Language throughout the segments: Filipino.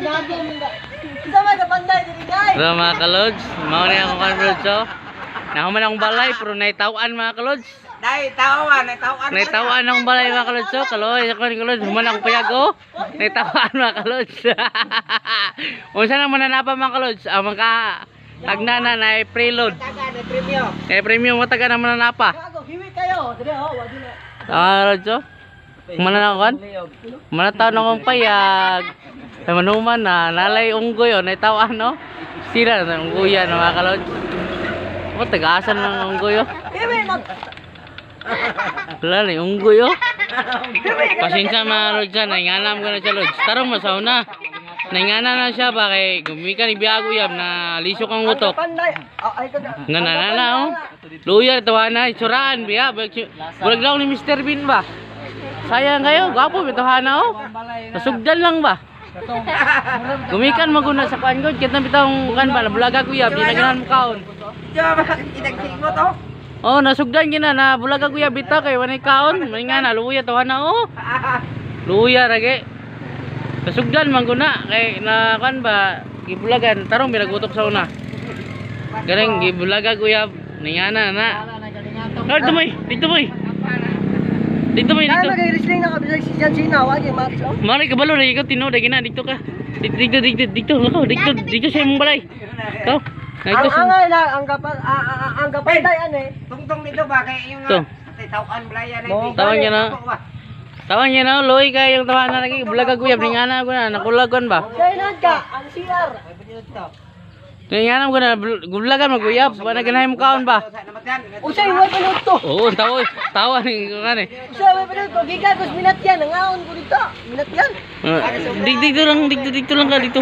So mga kalods, mao ni akong kalods oh. Nahuman akong balay pero naitawan mga kalods. Naitawan Akong balay mga kalods oh. Kaloy ako ni kalods, human akong payag oh. Naitawan mga kalods. Unsa nang mananapa mga kalods? Ang mga tagnana na preload. Premium mo taga na mananapa. Kalods oh. Mananakan? Manataw na akong payag. Manuman na, nalay unggoy o, naitawan no? Sira na unggoyan mga kalods. Ako, taga-asan ng unggoy o. Wala na unggoy o. Pasensya mga kalods yan, nainganam ko na siya lods. Tarong masaw na. Naingana na siya ba kay gumikan ibiago yam na lisok ang utok. Nananana o. Luya, tawana, itsuraan biya. Bulag daw ni Mr. Bean ba? Sayang kayo, gwapo bituhana o. Nasugdan lang ba? Gumikan maguna sa kuan god, kita bitong kan ba bulaga kuya, binaganan mo kaon. Oh, nasugdan gina na bulaga kuya bita kay wanay kaon, mainga na luya tawana o. Luya rage. Nasugdan maguna kay na kan ba gibulagan tarong binagutok sa una. Gareng gibulaga kuya, ningana na. Dito moy, dito moy. Dito mo dito. Kaya nag-wrestling na kabila si Jan Cena, wag yung match oh. Mari ka balo na ikaw tinood gina dito ka. Dito lakaw dito sa imong balay. Ikaw. Ang gapay ano eh. Tungtong nito ba kay yung tawan balaya na ito. Tawan niya na loy kay yung tawanan lagi bulaga kuya bingana ko na nakulagon ba? Kailan ka? Ang CR. Bingana ko na bulagan maguyab, panaganahay mo kaon ba? Usay mo pinod to. Oo, tawa ni kan eh. Usay mo pinod to. Giga kus minat yan, nangaon ko dito. Minat yan. Dito lang ka dito.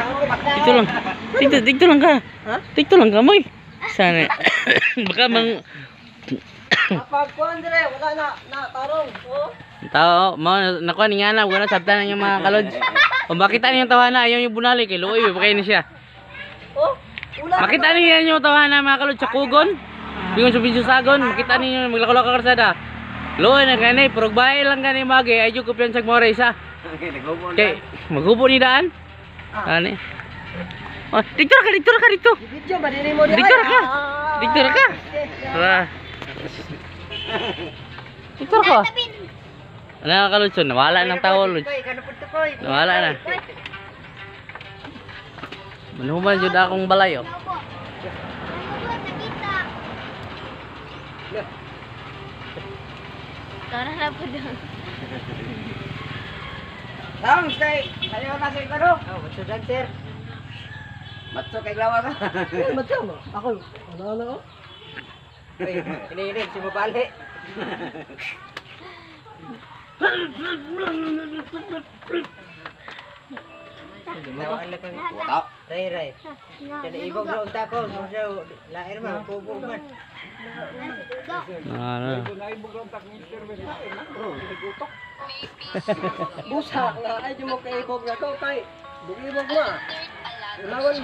Dito lang ka. Ha? Dito lang ka moy. Sana. Baka mang Pagkuhan dire, wala na tarong. Oh. tao mo nakuha ni nga na wala sabtan ng mga kalods. O makita niyo yung tawana ayaw yung bunali kay luoy bakay ni siya. Oh. Makita niyo yung tawana mga kalods sa kugon. Bingon sa video sagon, makita niyo maglako-lako ka karsada. Luoy na kanay, purog bahay lang kanay magi, ayog ko piyan sa more isa. Okay, maghubo ni daan. Ani. Oh, dito ka dito. Video ba dinay mo Dito ka. Tara. Dito ka. Ano ka kalods, nawala ng tao lods. Nawala na. Manuman jud akong balay oh. Tara na po doon. Tawang stay. Ayaw na sa ikano. Oh, matso dancer. Matso kay lawa ka. Matso mo. Ako. Ano? Ini si mabali. Ray. Jadi ibog na unta ko, so lair man kubo man. Busak na ay mo kay ibog na to kay. Bugibog mo. Lawan